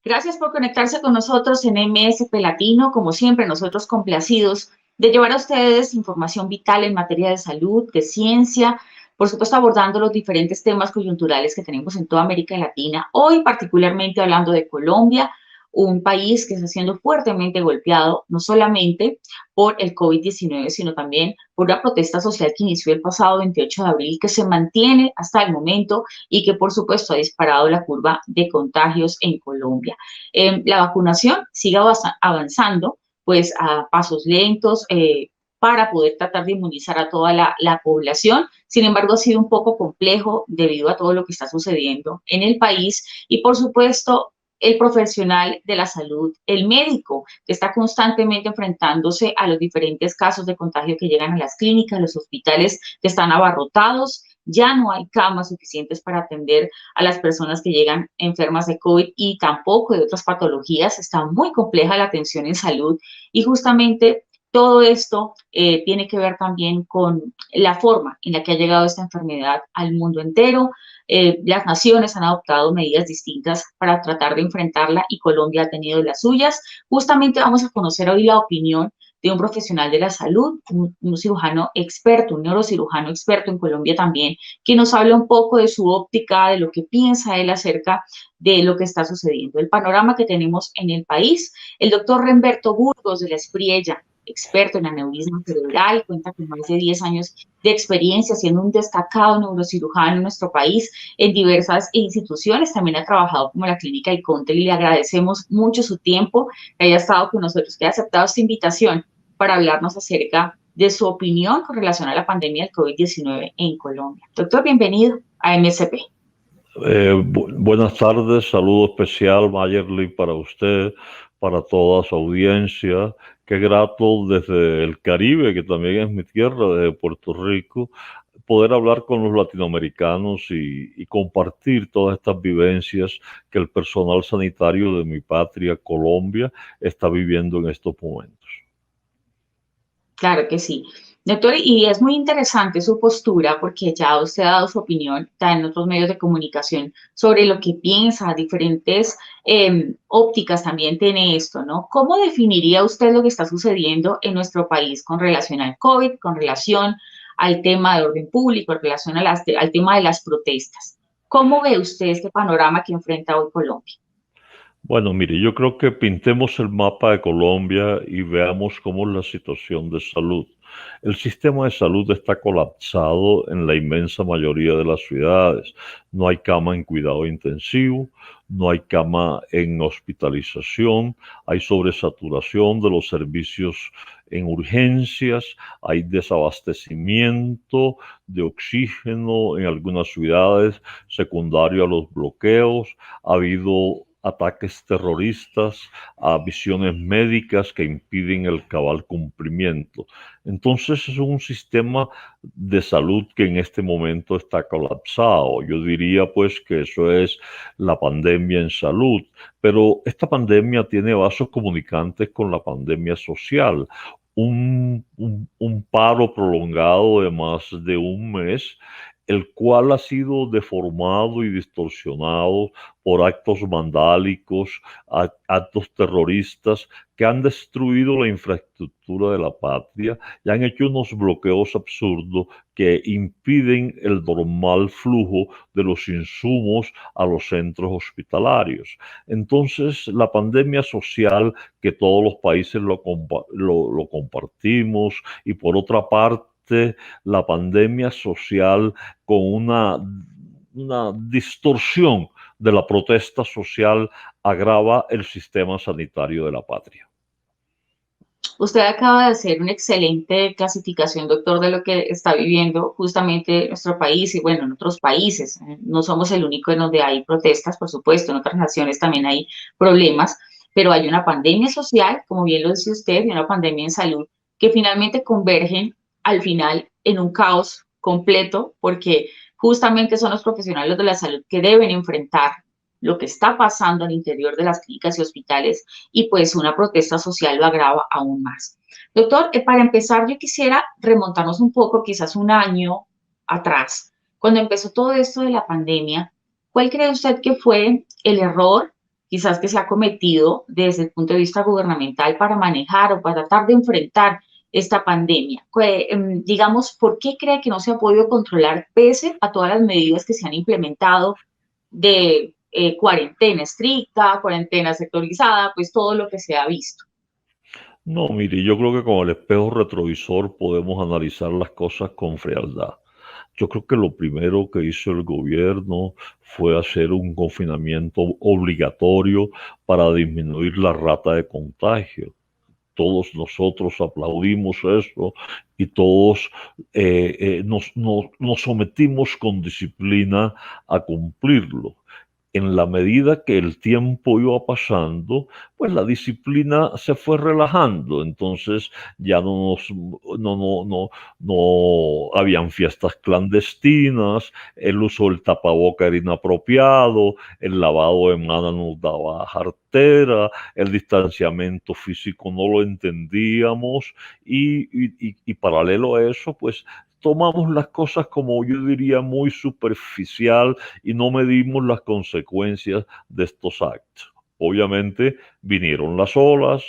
Gracias por conectarse con nosotros en MSP Latino. Como siempre, nosotros complacidos de llevar a ustedes información vital en materia de salud, de ciencia, por supuesto abordando los diferentes temas coyunturales que tenemos en toda América Latina. Hoy particularmente hablando de Colombia, un país que está siendo fuertemente golpeado, no solamente por el COVID-19, sino también por una protesta social que inició el pasado 28 de abril, que se mantiene hasta el momento y que por supuesto ha disparado la curva de contagios en Colombia. La vacunación sigue avanzando pues a pasos lentos, para poder tratar de inmunizar a toda la población. Sin embargo, ha sido un poco complejo debido a todo lo que está sucediendo en el país y, por supuesto, el profesional de la salud, el médico, que está constantemente enfrentándose a los diferentes casos de contagio que llegan a las clínicas, los hospitales que están abarrotados. Ya no hay camas suficientes para atender a las personas que llegan enfermas de COVID y tampoco de otras patologías. Está muy compleja la atención en salud y justamente todo esto tiene que ver también con la forma en la que ha llegado esta enfermedad al mundo entero. Las naciones han adoptado medidas distintas para tratar de enfrentarla y Colombia ha tenido las suyas. Justamente vamos a conocer hoy la opinión de un profesional de la salud, un cirujano experto, un neurocirujano experto en Colombia también, que nos habla un poco de su óptica, de lo que piensa él acerca de lo que está sucediendo, el panorama que tenemos en el país. El doctor Remberto Burgos de la Espriella, experto en aneurisma cerebral, cuenta con más de 10 años de experiencia siendo un destacado neurocirujano en nuestro país en diversas instituciones. También ha trabajado como la clínica Icontel y le agradecemos mucho su tiempo, que haya estado con nosotros, que haya aceptado esta invitación para hablarnos acerca de su opinión con relación a la pandemia del COVID-19 en Colombia. Doctor, bienvenido a MSP. Buenas tardes, saludo especial, Mayerly, para usted, para toda su audiencia. Qué grato desde el Caribe, que también es mi tierra, desde Puerto Rico, poder hablar con los latinoamericanos y compartir todas estas vivencias que el personal sanitario de mi patria, Colombia, está viviendo en estos momentos. Claro que sí. Doctor, y es muy interesante su postura porque ya usted ha dado su opinión, está en otros medios de comunicación sobre lo que piensa, diferentes ópticas también tiene esto, ¿no? ¿Cómo definiría usted lo que está sucediendo en nuestro país con relación al COVID, con relación al tema de orden público, en relación a al tema de las protestas? ¿Cómo ve usted este panorama que enfrenta hoy Colombia? Bueno, mire, yo creo que pintemos el mapa de Colombia y veamos cómo es la situación de salud. El sistema de salud está colapsado en la inmensa mayoría de las ciudades. No hay cama en cuidado intensivo, no hay cama en hospitalización, hay sobresaturación de los servicios en urgencias, hay desabastecimiento de oxígeno en algunas ciudades, secundario a los bloqueos, ha habido ataques terroristas, a visiones médicas que impiden el cabal cumplimiento. Entonces es un sistema de salud que en este momento está colapsado. Yo diría pues que eso es la pandemia en salud, pero esta pandemia tiene vasos comunicantes con la pandemia social. Un paro prolongado de más de un mes, el cual ha sido deformado y distorsionado por actos vandálicos, actos terroristas que han destruido la infraestructura de la patria y han hecho unos bloqueos absurdos que impiden el normal flujo de los insumos a los centros hospitalarios. Entonces, la pandemia social, que todos los países lo compartimos, y por otra parte, la pandemia social con una distorsión de la protesta social agrava el sistema sanitario de la patria. Usted acaba de hacer una excelente clasificación, doctor, de lo que está viviendo justamente nuestro país y bueno, en otros países. No somos el único en donde hay protestas, por supuesto, en otras naciones también hay problemas, pero hay una pandemia social, como bien lo dice usted, y una pandemia en salud que finalmente convergen al final en un caos completo, porque justamente son los profesionales de la salud que deben enfrentar lo que está pasando al interior de las clínicas y hospitales y pues una protesta social lo agrava aún más. Doctor, para empezar yo quisiera remontarnos un poco, quizás un año atrás, cuando empezó todo esto de la pandemia. ¿Cuál cree usted que fue el error quizás que se ha cometido desde el punto de vista gubernamental para manejar o para tratar de enfrentar esta pandemia? Digamos, ¿por qué cree que no se ha podido controlar pese a todas las medidas que se han implementado de cuarentena estricta, cuarentena sectorizada, pues todo lo que se ha visto? No, mire, yo creo que con el espejo retrovisor podemos analizar las cosas con frialdad. Yo creo que lo primero que hizo el gobierno fue hacer un confinamiento obligatorio para disminuir la rata de contagio. Todos nosotros aplaudimos eso y todos nos sometimos con disciplina a cumplirlo. En la medida que el tiempo iba pasando, pues la disciplina se fue relajando. Entonces ya no habían fiestas clandestinas, el uso del tapaboca era inapropiado, el lavado de manos nos daba jartera, el distanciamiento físico no lo entendíamos y paralelo a eso, pues tomamos las cosas como yo diría muy superficial y no medimos las consecuencias de estos actos. Obviamente vinieron las olas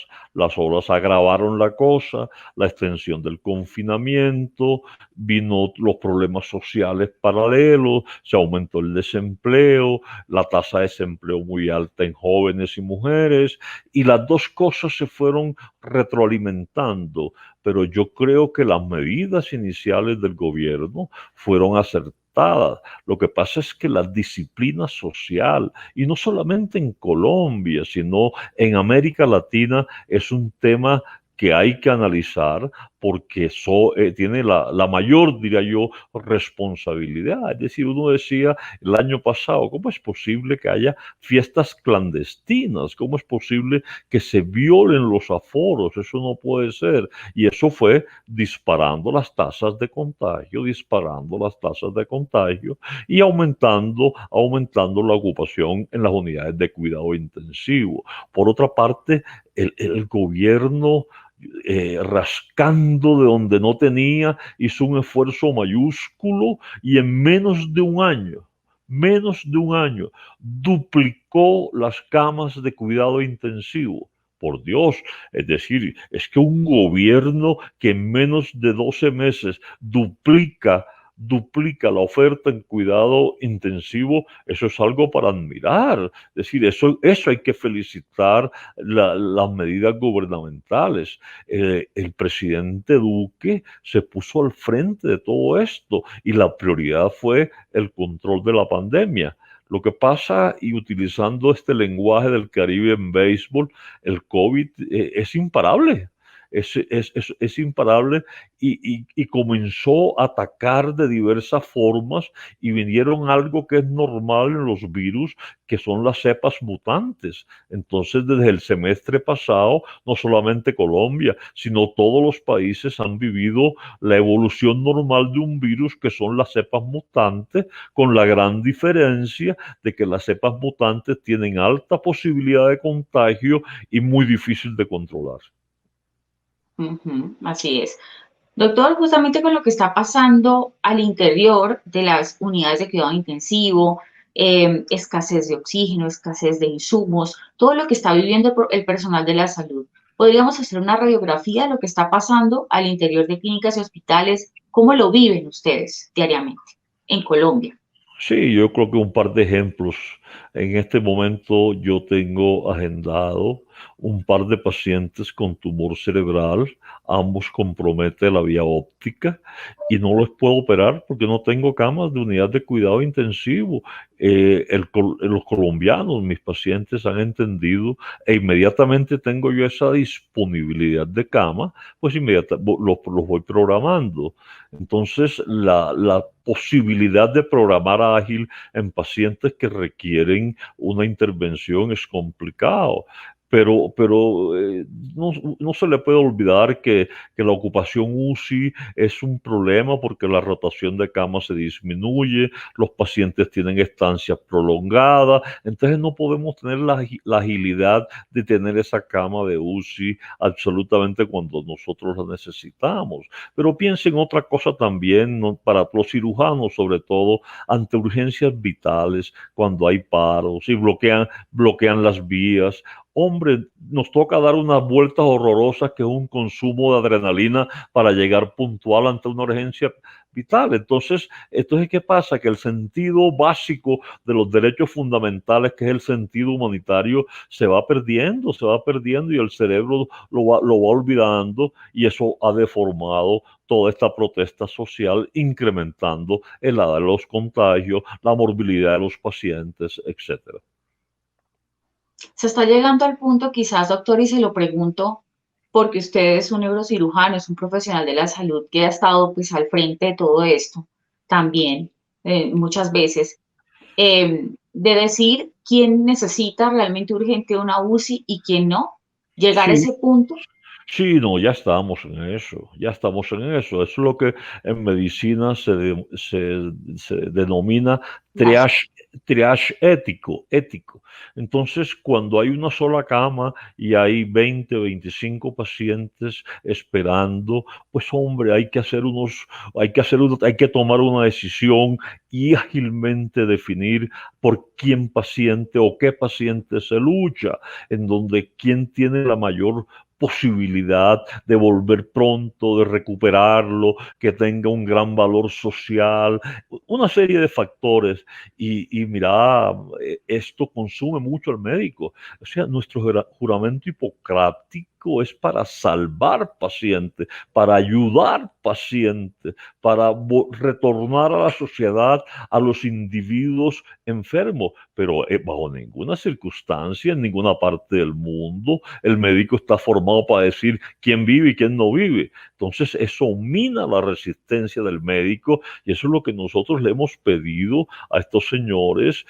agravaron la cosa, la extensión del confinamiento, vino los problemas sociales paralelos, se aumentó el desempleo, la tasa de desempleo muy alta en jóvenes y mujeres, y las dos cosas se fueron retroalimentando, pero yo creo que las medidas iniciales del gobierno fueron acertadas. Lo que pasa es que la disciplina social, y no solamente en Colombia, sino en América Latina, es un tema que hay que analizar porque tiene la mayor, diría yo, responsabilidad. Es decir, uno decía el año pasado, ¿cómo es posible que haya fiestas clandestinas? ¿Cómo es posible que se violen los aforos? Eso no puede ser. Y eso fue disparando las tasas de contagio, y aumentando la ocupación en las unidades de cuidado intensivo. Por otra parte, el gobierno rascando de donde no tenía, hizo un esfuerzo mayúsculo y en menos de un año, duplicó las camas de cuidado intensivo. Por Dios, es decir, es que un gobierno que en menos de 12 meses duplica la oferta en cuidado intensivo, eso es algo para admirar. Es decir, eso hay que felicitar las medidas gubernamentales. El presidente Duque se puso al frente de todo esto y la prioridad fue el control de la pandemia. Lo que pasa, y utilizando este lenguaje del Caribe en béisbol, el COVID es imparable. Es imparable y comenzó a atacar de diversas formas y vinieron algo que es normal en los virus, que son las cepas mutantes. Entonces, desde el semestre pasado, no solamente Colombia, sino todos los países han vivido la evolución normal de un virus, que son las cepas mutantes, con la gran diferencia de que las cepas mutantes tienen alta posibilidad de contagio y muy difícil de controlar. Así es. Doctor, justamente con lo que está pasando al interior de las unidades de cuidado intensivo, escasez de oxígeno, escasez de insumos, todo lo que está viviendo el personal de la salud, ¿podríamos hacer una radiografía de lo que está pasando al interior de clínicas y hospitales? ¿Cómo lo viven ustedes diariamente en Colombia? Sí, yo creo que un par de ejemplos. En este momento yo tengo agendado un par de pacientes con tumor cerebral, ambos comprometen la vía óptica y no los puedo operar porque no tengo camas de unidad de cuidado intensivo. Los colombianos, mis pacientes, han entendido e inmediatamente tengo yo esa disponibilidad de cama, pues inmediatamente los voy programando. Entonces, la posibilidad de programar ágil en pacientes que requieren una intervención es complicado. pero no se le puede olvidar que la ocupación UCI es un problema porque la rotación de camas se disminuye, los pacientes tienen estancias prolongadas, entonces no podemos tener la agilidad de tener esa cama de UCI absolutamente cuando nosotros la necesitamos. Pero piensen otra cosa también, ¿no? Para los cirujanos, sobre todo ante urgencias vitales, cuando hay paros y bloquean las vías. Hombre, nos toca dar unas vueltas horrorosas que es un consumo de adrenalina para llegar puntual ante una urgencia vital. Entonces, ¿qué pasa? Que el sentido básico de los derechos fundamentales, que es el sentido humanitario, se va perdiendo y el cerebro lo va olvidando y eso ha deformado toda esta protesta social, incrementando el edad de los contagios, la morbilidad de los pacientes, etcétera. Se está llegando al punto, quizás, doctor, y se lo pregunto, porque usted es un neurocirujano, es un profesional de la salud que ha estado pues al frente de todo esto también, muchas veces, de decir quién necesita realmente urgente una UCI y quién no, llegar a Sí, ese punto. sí, no, ya estamos en eso, ya estamos en eso. Es lo que en medicina se denomina Vaya. triage, triage ético. Entonces, cuando hay una sola cama y hay 20 o 25 pacientes esperando, pues hombre, hay que tomar una decisión y ágilmente definir por quién paciente o qué paciente se lucha, en donde quién tiene la mayor posibilidad de volver pronto, de recuperarlo, que tenga un gran valor social, una serie de factores. Y mira, esto consume mucho al médico. O sea, nuestro juramento hipocrático es para salvar pacientes, para ayudar pacientes, para retornar a la sociedad a los individuos enfermos, pero bajo ninguna circunstancia, en ninguna parte del mundo, el médico está formado para decir quién vive y quién no vive. Entonces eso mina la resistencia del médico y eso es lo que nosotros le hemos pedido a estos señores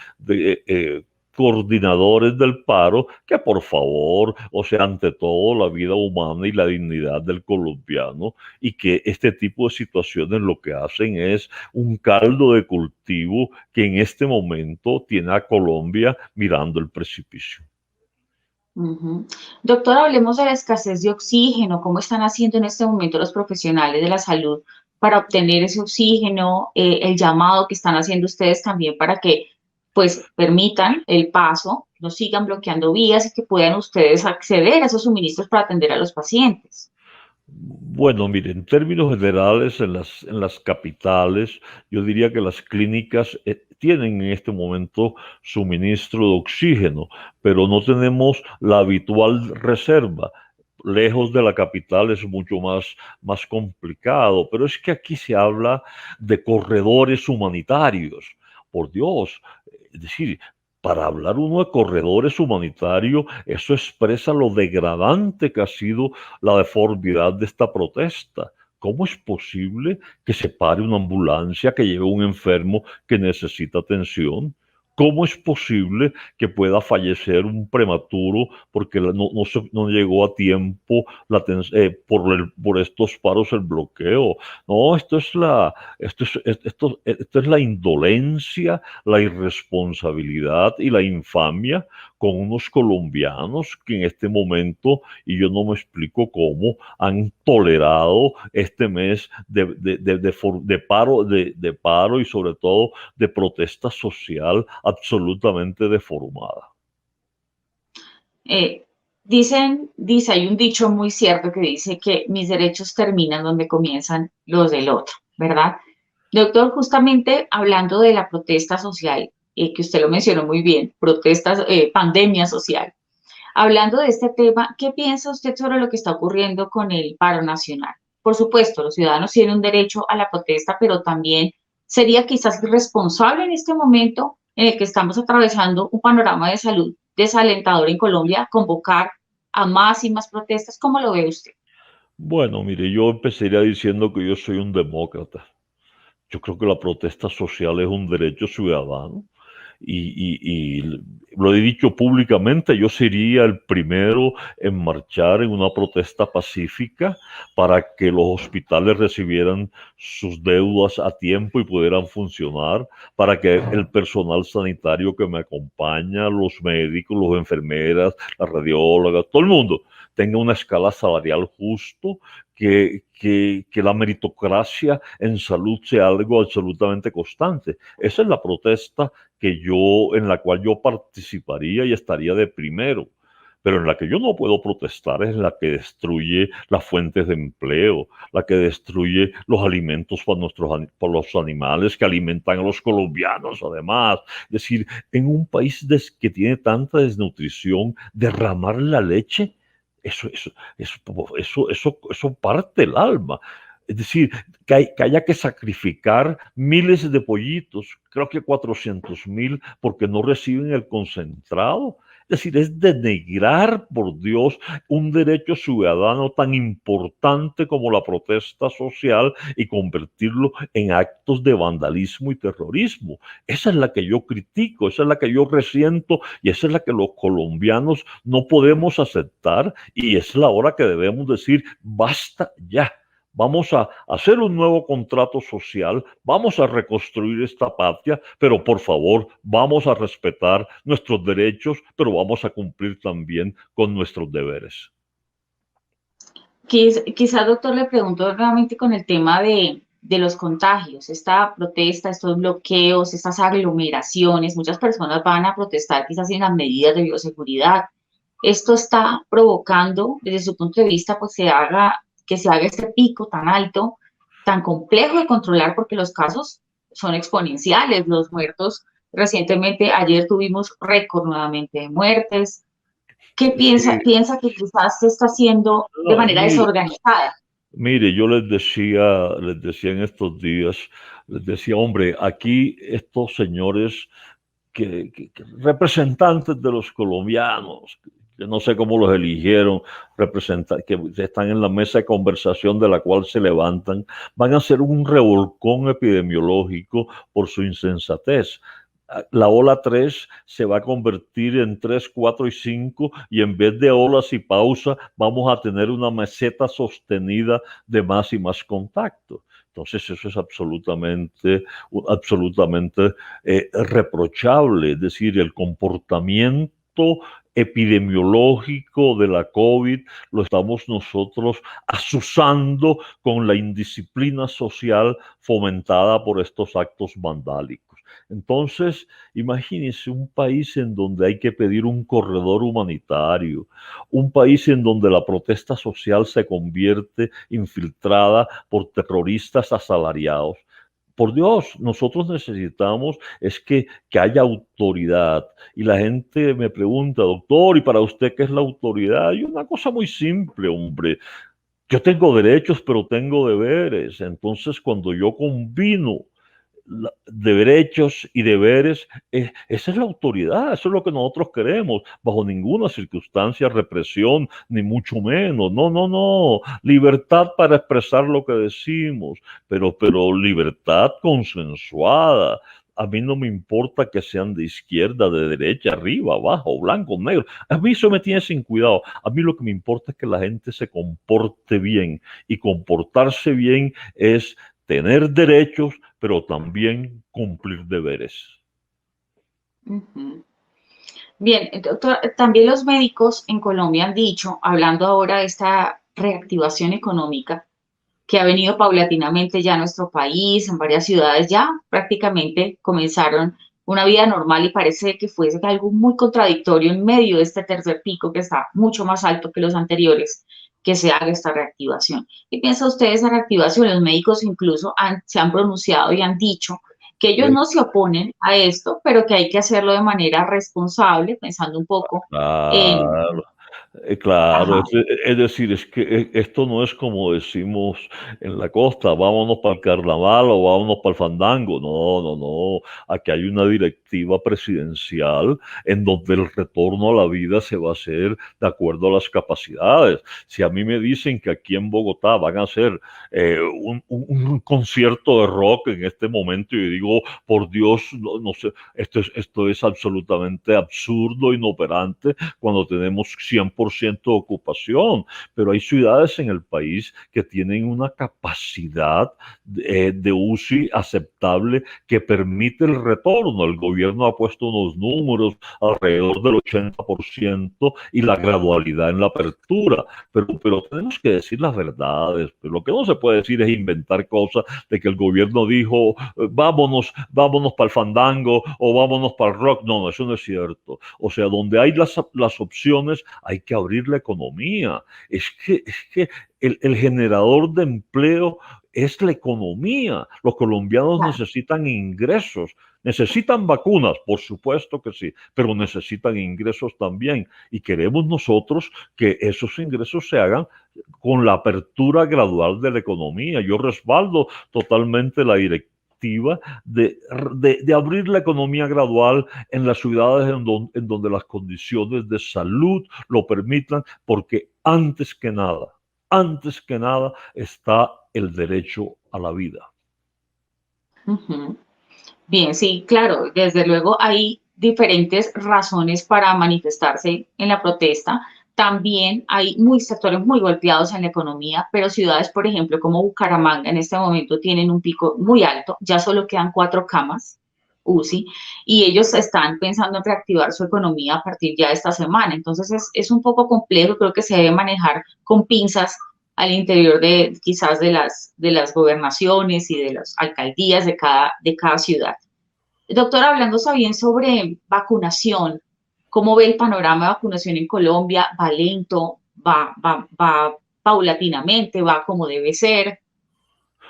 coordinadores del paro, que por favor, o sea, ante todo la vida humana y la dignidad del colombiano, y que este tipo de situaciones lo que hacen es un caldo de cultivo que en este momento tiene a Colombia mirando el precipicio. Ujú. Doctor, hablemos de la escasez de oxígeno. ¿Cómo están haciendo en este momento los profesionales de la salud para obtener ese oxígeno? El llamado que están haciendo ustedes también para que pues permitan el paso, no sigan bloqueando vías y que puedan ustedes acceder a esos suministros para atender a los pacientes. Bueno, mire, en términos generales, en las capitales, yo diría que las clínicas tienen en este momento suministro de oxígeno, pero no tenemos la habitual reserva. Lejos de la capital es mucho más complicado, pero es que aquí se habla de corredores humanitarios. Por Dios, es decir, para hablar uno de corredores humanitarios, eso expresa lo degradante que ha sido la deformidad de esta protesta. ¿Cómo es posible que se pare una ambulancia que lleve a un enfermo que necesita atención? ¿Cómo es posible que pueda fallecer un prematuro porque no llegó a tiempo por estos paros el bloqueo? No, esto es la indolencia, la irresponsabilidad y la infamia con unos colombianos que en este momento, y yo no me explico cómo, han tolerado este mes de paro y sobre todo de protesta social absolutamente deformada. Eh, hay un dicho muy cierto que dice que mis derechos terminan donde comienzan los del otro, ¿verdad? Doctor, justamente hablando de la protesta social, que usted lo mencionó muy bien, protestas, pandemia social. Hablando de este tema, ¿qué piensa usted sobre lo que está ocurriendo con el paro nacional? Por supuesto, los ciudadanos tienen un derecho a la protesta, pero también sería quizás irresponsable en este momento en el que estamos atravesando un panorama de salud desalentador en Colombia, convocar a más y más protestas. ¿Cómo lo ve usted? Bueno, mire, yo empezaría diciendo que yo soy un demócrata. Yo creo que la protesta social es un derecho ciudadano y lo he dicho públicamente, yo sería el primero en marchar en una protesta pacífica para que los hospitales recibieran sus deudas a tiempo y pudieran funcionar, para que el personal sanitario que me acompaña, los médicos, las enfermeras, las radiólogas, todo el mundo tenga una escala salarial justo, que la meritocracia en salud sea algo absolutamente constante. Esa es la protesta en la cual yo participaría y estaría de primero. Pero en la que yo no puedo protestar es la que destruye las fuentes de empleo, la que destruye los alimentos para los animales que alimentan a los colombianos, además. Es decir, en un país que tiene tanta desnutrición, derramar la leche, eso parte el alma. Es decir, que haya que sacrificar miles de pollitos, creo que 400.000, porque no reciben el concentrado. Es decir, es denigrar, por Dios, un derecho ciudadano tan importante como la protesta social y convertirlo en actos de vandalismo y terrorismo. Esa es la que yo critico, esa es la que yo resiento y esa es la que los colombianos no podemos aceptar, y es la hora que debemos decir, basta ya. Vamos a hacer un nuevo contrato social, vamos a reconstruir esta patria, pero por favor, vamos a respetar nuestros derechos, pero vamos a cumplir también con nuestros deberes. Quizás, doctor, le pregunto nuevamente con el tema de los contagios, esta protesta, estos bloqueos, estas aglomeraciones, muchas personas van a protestar quizás sin las medidas de bioseguridad. Esto está provocando, desde su punto de vista, pues que se haga este pico tan alto, tan complejo de controlar, porque los casos son exponenciales, los muertos. Recientemente, ayer tuvimos récord nuevamente de muertes. ¿Qué Sí, piensa que quizás se está haciendo de no, manera desorganizada? mire, yo les decía en estos días, les decía, hombre, aquí estos señores representantes de los colombianos, yo no sé cómo los eligieron, que están en la mesa de conversación de la cual se levantan, van a hacer un revolcón epidemiológico por su insensatez. La ola 3 se va a convertir en 3, 4 y 5, y en vez de olas y pausa vamos a tener una meseta sostenida de más y más contacto. Entonces eso es absolutamente reprochable, es decir, el comportamiento epidemiológico de la COVID lo estamos nosotros asusando con la indisciplina social fomentada por estos actos vandálicos. Entonces, imagínense un país en donde hay que pedir un corredor humanitario, un país en donde la protesta social se convierte infiltrada por terroristas asalariados. Por Dios, nosotros necesitamos es que haya autoridad. Y la gente me pregunta, doctor, ¿y para usted qué es la autoridad? Y una cosa muy simple, hombre. Yo tengo derechos, pero tengo deberes. Entonces, cuando yo combino de derechos y deberes, esa es la autoridad, eso es lo que nosotros queremos, bajo ninguna circunstancia represión, ni mucho menos, no, no, no, libertad para expresar lo que decimos, pero libertad consensuada. A mí no me importa que sean de izquierda, de derecha, arriba, abajo, blanco, negro. A mí eso me tiene sin cuidado. A mí lo que me importa es que la gente se comporte bien. Y comportarse bien es tener derechos, pero también cumplir deberes. Ujú. Bien, doctor, también los médicos en Colombia han dicho, hablando ahora de esta reactivación económica que ha venido paulatinamente ya a nuestro país, en varias ciudades ya prácticamente comenzaron una vida normal, y parece que fuese algo muy contradictorio en medio de este tercer pico que está mucho más alto que los anteriores, que se haga esta reactivación. ¿Qué piensa usted de esa reactivación? Los médicos incluso se han pronunciado y han dicho que ellos Eh, no se oponen a esto, pero que hay que hacerlo de manera responsable, pensando un poco en, Claro. Claro, Ajá, es decir, es que esto no es como decimos en la costa, vámonos para el carnaval o vámonos para el fandango. No, no, no. Aquí hay una directiva presidencial en donde el retorno a la vida se va a hacer de acuerdo a las capacidades. Si a mí me dicen que aquí en Bogotá van a hacer un concierto de rock en este momento, y digo, por Dios, no, no sé, esto es absolutamente absurdo, inoperante cuando tenemos 100% de ocupación, pero hay ciudades en el país que tienen una capacidad de UCI aceptable que permite el retorno. El gobierno ha puesto unos números alrededor del 80% y la gradualidad en la apertura, pero tenemos que decir las verdades. Pero lo que no se puede decir es inventar cosas de que el gobierno dijo, vámonos, vámonos para el fandango o vámonos para el rock. No, no, eso no es cierto. O sea, donde hay las opciones, hay que abrir la economía. Es que el generador de empleo es la economía. Los colombianos claro. necesitan ingresos, necesitan vacunas, por supuesto que sí, pero necesitan ingresos también. Y queremos nosotros que esos ingresos se hagan con la apertura gradual de la economía. Yo respaldo totalmente la directiva de abrir la economía gradual en las ciudades en donde las condiciones de salud lo permitan, porque antes que nada está el derecho a la vida. Ujú. Bien, sí, claro, desde luego hay diferentes razones para manifestarse en la protesta. También hay sectores muy golpeados en la economía, pero ciudades, por ejemplo, como Bucaramanga, en este momento tienen un pico muy alto, ya solo quedan 4 camas UCI, y ellos están pensando en reactivar su economía a partir ya de esta semana. Entonces es un poco complejo, creo que se debe manejar con pinzas al interior de quizás de las gobernaciones y de las alcaldías de cada ciudad. Doctor, hablando bien sobre vacunación, ¿cómo ve el panorama de vacunación en Colombia? ¿Va lento? ¿Va paulatinamente? ¿Va como debe ser?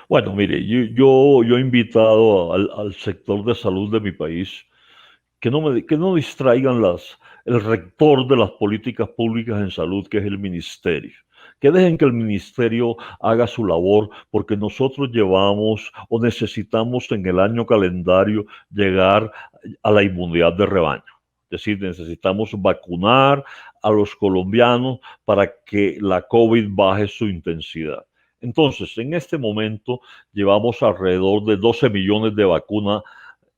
Bueno, mire, yo he invitado al sector de salud de mi país que no distraigan el rector de las políticas públicas en salud, que es el ministerio. Que dejen que el ministerio haga su labor, porque nosotros llevamos o necesitamos en el año calendario llegar a la inmunidad de rebaño. Es decir, necesitamos vacunar a los colombianos para que la COVID baje su intensidad. Entonces, en este momento llevamos alrededor de 12 millones de vacunas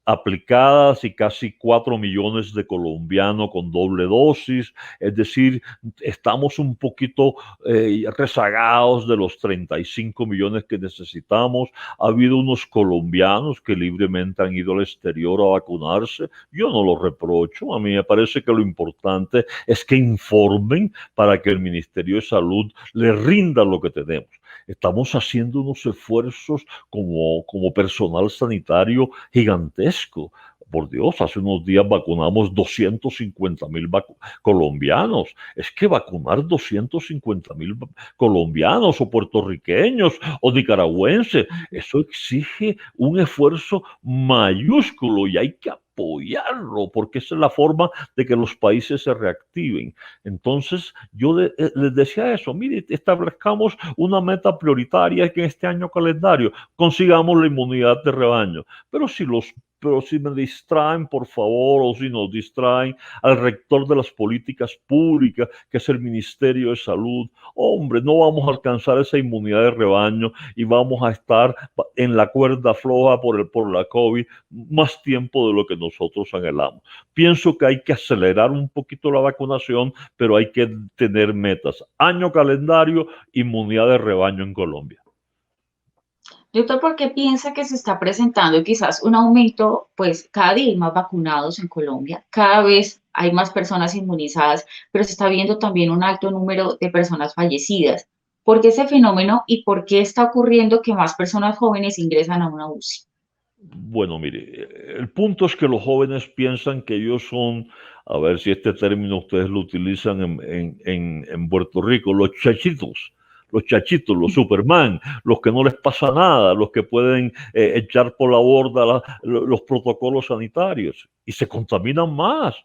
aplicadas y casi 4 millones de colombianos con doble dosis. Es decir, estamos un poquito rezagados de los 35 millones que necesitamos. Ha habido unos colombianos que libremente han ido al exterior a vacunarse. Yo no lo reprocho. A mí me parece que lo importante es que informen para que el Ministerio de Salud le rinda lo que tenemos. Estamos haciendo unos esfuerzos como personal sanitario gigantesco. Por Dios, hace unos días vacunamos 250.000 colombianos. Es que vacunar 250.000 colombianos o puertorriqueños o nicaragüenses, eso exige un esfuerzo mayúsculo y hay que apoyarlo, porque esa es la forma de que los países se reactiven. Entonces, les decía eso, mire, establezcamos una meta prioritaria que en este año calendario consigamos la inmunidad de rebaño. Pero si me distraen, por favor, o si nos distraen al rector de las políticas públicas, que es el Ministerio de Salud, hombre, no vamos a alcanzar esa inmunidad de rebaño y vamos a estar en la cuerda floja por la COVID más tiempo de lo que nosotros anhelamos. Pienso que hay que acelerar un poquito la vacunación, pero hay que tener metas. Año calendario, inmunidad de rebaño en Colombia. Doctor, ¿por qué piensa que se está presentando quizás un aumento? Pues cada día hay más vacunados en Colombia, cada vez hay más personas inmunizadas, pero se está viendo también un alto número de personas fallecidas. ¿Por qué ese fenómeno y por qué está ocurriendo que más personas jóvenes ingresan a una UCI? Bueno, mire, el punto es que los jóvenes piensan que ellos son, a ver si este término ustedes lo utilizan en Puerto Rico, los chachitos, los Superman, los que no les pasa nada, los que pueden echar por la borda los protocolos sanitarios y se contaminan más.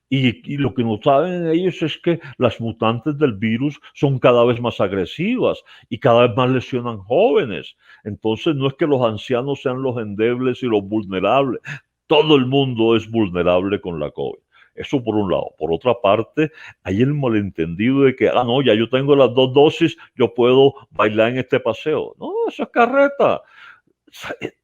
Y lo que no saben ellos es que las mutantes del virus son cada vez más agresivas y cada vez más lesionan jóvenes. Entonces no es que los ancianos sean los endebles y los vulnerables. Todo el mundo es vulnerable con la COVID. Eso por un lado. Por otra parte, hay el malentendido de que, no, ya yo tengo las 2 dosis, yo puedo bailar en este paseo. No, eso es carreta.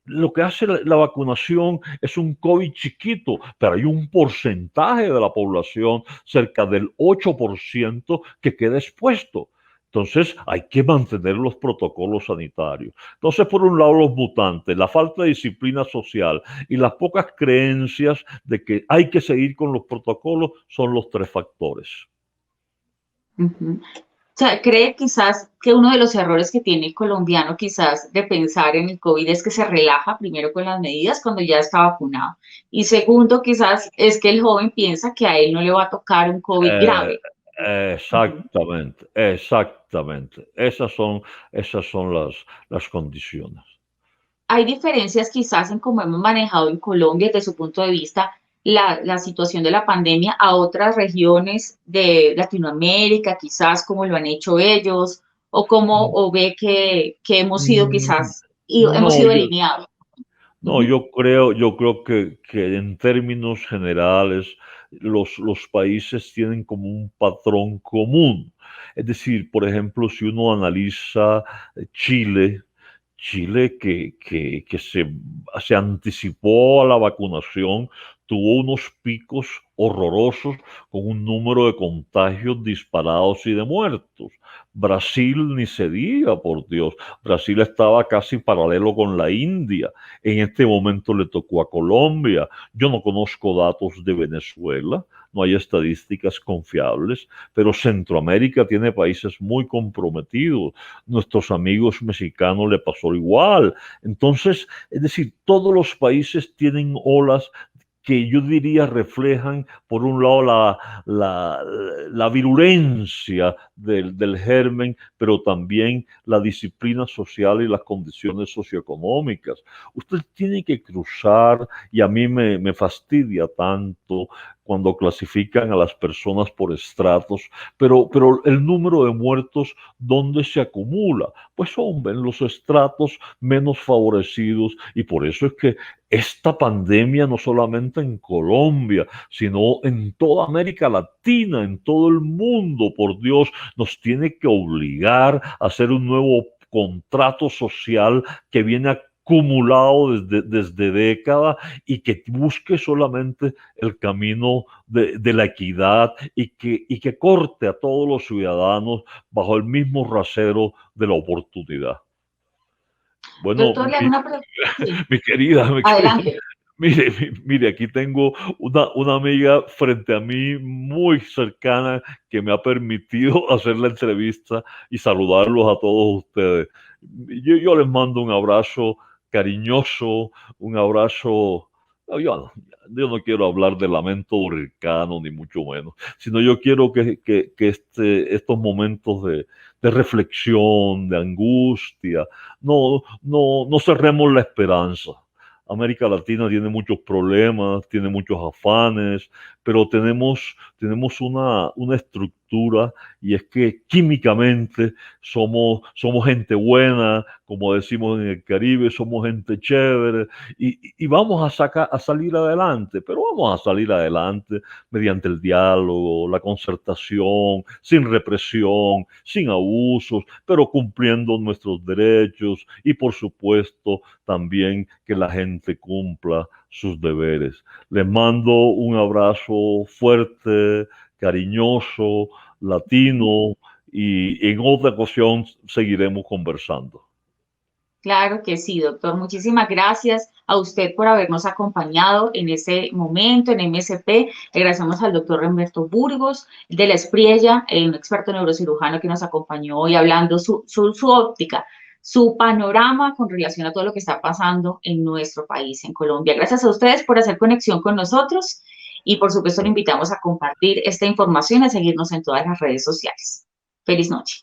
Lo que hace la vacunación es un COVID chiquito, pero hay un porcentaje de la población, cerca del 8%, que queda expuesto. Entonces hay que mantener los protocolos sanitarios. Entonces, por un lado, los mutantes, la falta de disciplina social y las pocas creencias de que hay que seguir con los protocolos son los 3 factores. Ujú. O sea, ¿cree quizás que uno de los errores que tiene el colombiano quizás de pensar en el COVID es que se relaja primero con las medidas cuando ya está vacunado? Y segundo, quizás es que el joven piensa que a él no le va a tocar un COVID Eh, grave. Ujú. exactamente, exactamente. Esas son las condiciones. Hay diferencias quizás en cómo hemos manejado en Colombia desde su punto de vista la situación de la pandemia a otras regiones de Latinoamérica, quizás como lo han hecho ellos, o cómo o ve que hemos sido Mm, quizás, y hemos No, sido alineados. no, Ujú. yo creo que en términos generales los países tienen como un patrón común. Es decir, por ejemplo, si uno analiza Chile, Chile que se anticipó a la vacunación, tuvo unos picos horrorosos con un número de contagios disparados y de muertos. Brasil ni se diga, por Dios. Brasil estaba casi paralelo con la India. En este momento le tocó a Colombia. Yo no conozco datos de Venezuela, no hay estadísticas confiables, pero Centroamérica tiene países muy comprometidos. Nuestros amigos mexicanos le pasó igual. Entonces, es decir, todos los países tienen olas que yo diría reflejan, por un lado, la, la virulencia del germen, pero también la disciplina social y las condiciones socioeconómicas. Usted tiene que cruzar, y a mí me fastidia tanto cuando clasifican a las personas por estratos, pero el número de muertos, ¿dónde se acumula? Pues hombre, en los estratos menos favorecidos, y por eso es que esta pandemia no solamente en Colombia, sino en toda América Latina, en todo el mundo, por Dios, nos tiene que obligar a hacer un nuevo contrato social que viene acumulado desde décadas y que busque solamente el camino de la equidad y que corte a todos los ciudadanos bajo el mismo rasero de la oportunidad. Bueno, Doctor, le hago una pregunta. Sí, mi querida, mi querida, adelante. mire, aquí tengo una amiga frente a mí muy cercana que me ha permitido hacer la entrevista y saludarlos a todos ustedes. Yo les mando un abrazo cariñoso, un abrazo. No, yo no quiero hablar de lamento hurricano, ni mucho menos, sino yo quiero que estos momentos de reflexión, de angustia, no cerremos la esperanza. América Latina tiene muchos problemas, tiene muchos afanes, pero tenemos una estructura, y es que químicamente somos gente buena, como decimos en el Caribe, somos gente chévere y vamos a salir adelante, pero vamos a salir adelante mediante el diálogo, la concertación, sin represión, sin abusos, pero cumpliendo nuestros derechos y por supuesto también que la gente cumpla sus deberes. Les mando un abrazo fuerte, cariñoso, latino, y en otra ocasión seguiremos conversando. Claro que sí, doctor. Muchísimas gracias a usted por habernos acompañado en ese momento en MSP. Le agradecemos al doctor Humberto Burgos de la Espriella, un experto neurocirujano que nos acompañó hoy hablando su óptica, su panorama con relación a todo lo que está pasando en nuestro país, en Colombia. Gracias a ustedes por hacer conexión con nosotros y por supuesto le invitamos a compartir esta información y a seguirnos en todas las redes sociales. Feliz noche.